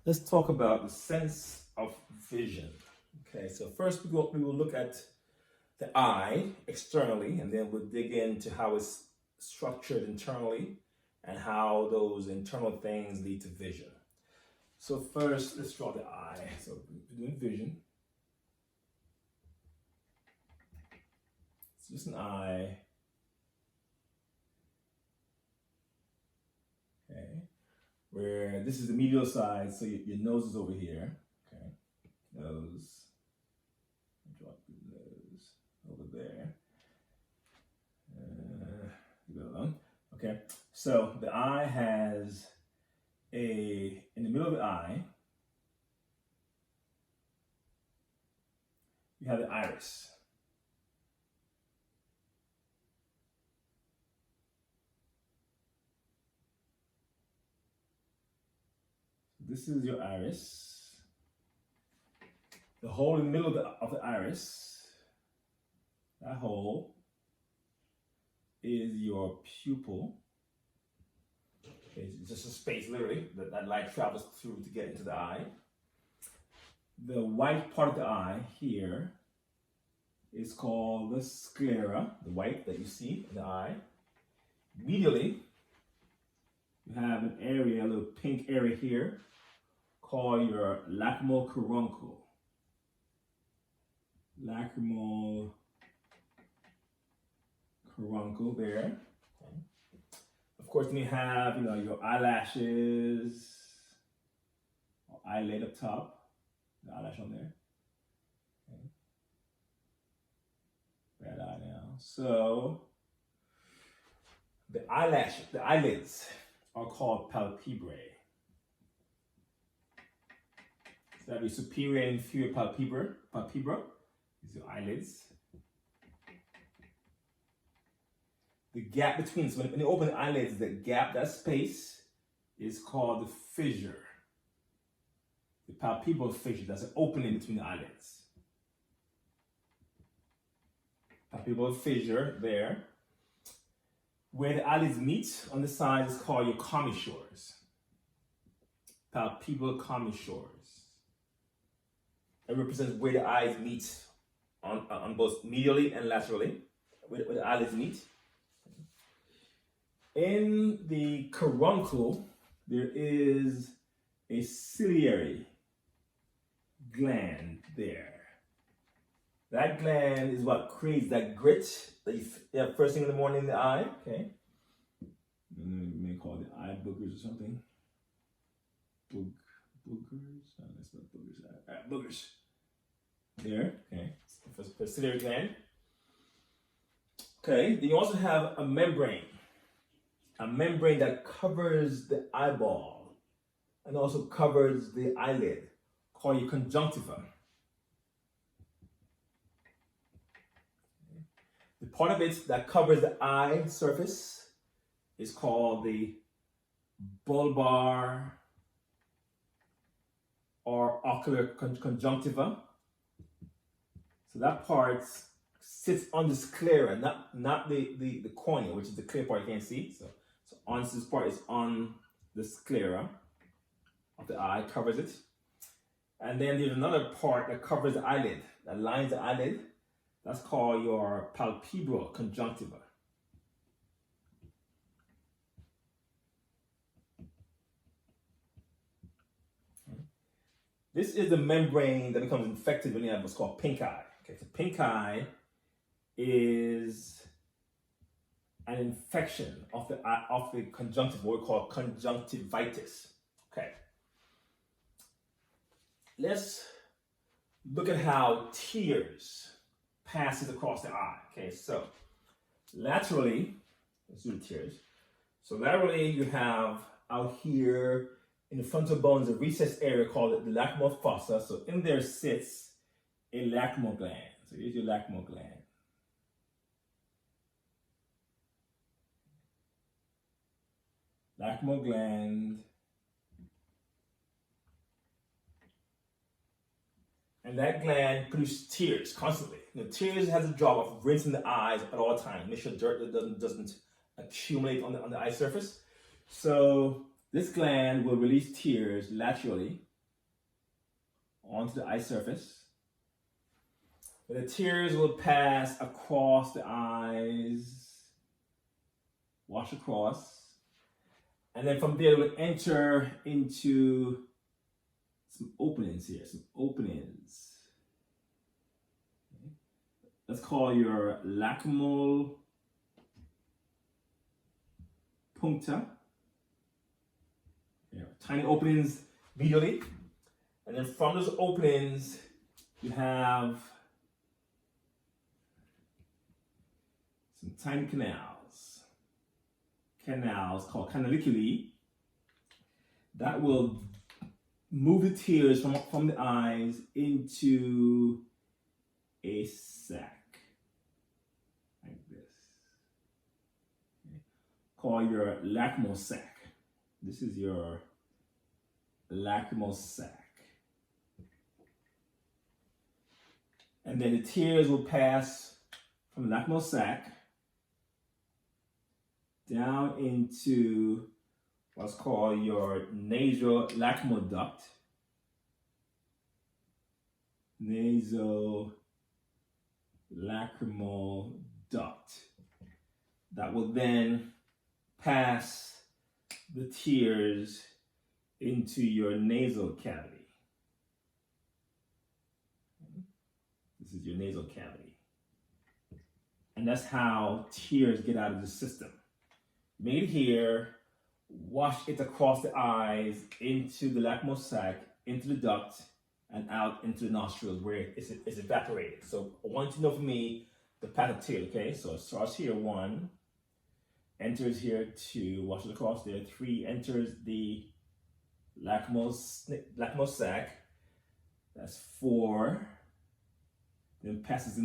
Let's talk about the sense of vision. Okay, so first we will look at the eye externally, and then we'll dig into how it's structured internally and how those internal things lead to vision. So first, let's draw the eye. So we're doing vision. It's just an eye. Okay. Where this is the medial side, so your nose is over here. Okay. Nose. Drop your nose over there. Go. Okay. So the eye has in the middle of the eye, you have the iris. This is your iris. The hole in the middle of the iris, that hole is your pupil. It's just a space, literally, that light travels through to get into the eye. The white part of the eye here is called the sclera, the white that you see in the eye. Medially, you have an area, a little pink area here, called your lacrimal caruncle. Lacrimal caruncle there. Okay. Of course, then you have, your eyelashes, or eyelid up top, the eyelash on there. Okay. Bad eye now. So the eyelids are called palpebrae. So that would be superior and inferior palpebra. These are eyelids. The gap between, so when you open the eyelids, the gap, that space, is called the fissure. The palpebral fissure, that's an opening between the eyelids. Palpebral fissure there. Where the eyelids meet on the side is called your commissures. Palpebral commissures. It represents where the eyes meet on both medially and laterally, where the eyelids meet. In the caruncle, there is a ciliary gland there. That gland is what creates that grit that you have first thing in the morning in the eye. Okay. You may call it eye boogers or something. Boogers? No, that's not boogers. Boogers. There. Okay. For ciliary gland. Okay. Then you also have a membrane. A membrane that covers the eyeball and also covers the eyelid, called your conjunctiva. The part of it that covers the eye surface is called the bulbar or ocular conjunctiva. So that part sits on the sclera, not the cornea, which is the clear part you can't see. So on this part is on the sclera of the eye, covers it. And then there's another part that covers the eyelid, that lines the eyelid. That's called your palpebral conjunctiva. This is the membrane that becomes infected when you have what's called pink eye. Okay, so pink eye is an infection of the conjunctiva, what we call conjunctivitis. Okay. Let's look at how tears passes across the eye. Okay, so laterally, let's do the tears. So laterally, you have out here in the frontal bones a recessed area called the lacrimal fossa. So in there sits a lacrimal gland. So here's your lacrimal gland. Lacrimal gland. And that gland produces tears constantly. Tears has a job of rinsing the eyes at all times. Make sure dirt doesn't accumulate on the eye surface. So this gland will release tears laterally onto the eye surface. The tears will pass across the eyes, wash across, and then from there we'll enter into some openings here, some openings. Okay. Let's call your lacrimal puncta. Yeah, tiny openings medially, and then from those openings you have some tiny canals called canaliculi that will move the tears from the eyes into a sac like this. Okay. Call your lacrimal sac. This is your lacrimal sac. And then the tears will pass from the lacrimal sac down into what's called your nasal lacrimal duct. Nasal lacrimal duct. That will then pass the tears into your nasal cavity. This is your nasal cavity. And that's how tears get out of the system. Make it here, wash it across the eyes, into the lacrimal sac, into the duct, and out into the nostrils where it's evaporated. So I want you to know for me the path of tears, okay? So it starts here, 1, enters here, 2, washes across there, 3, enters the lacrimal sac, that's 4, then passes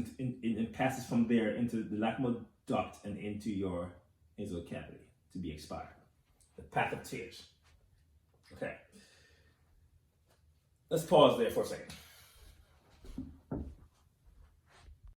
passes from there into the lacrimal duct and into your nasal cavity to be expired. The path of tears. Okay. Let's pause there for a second.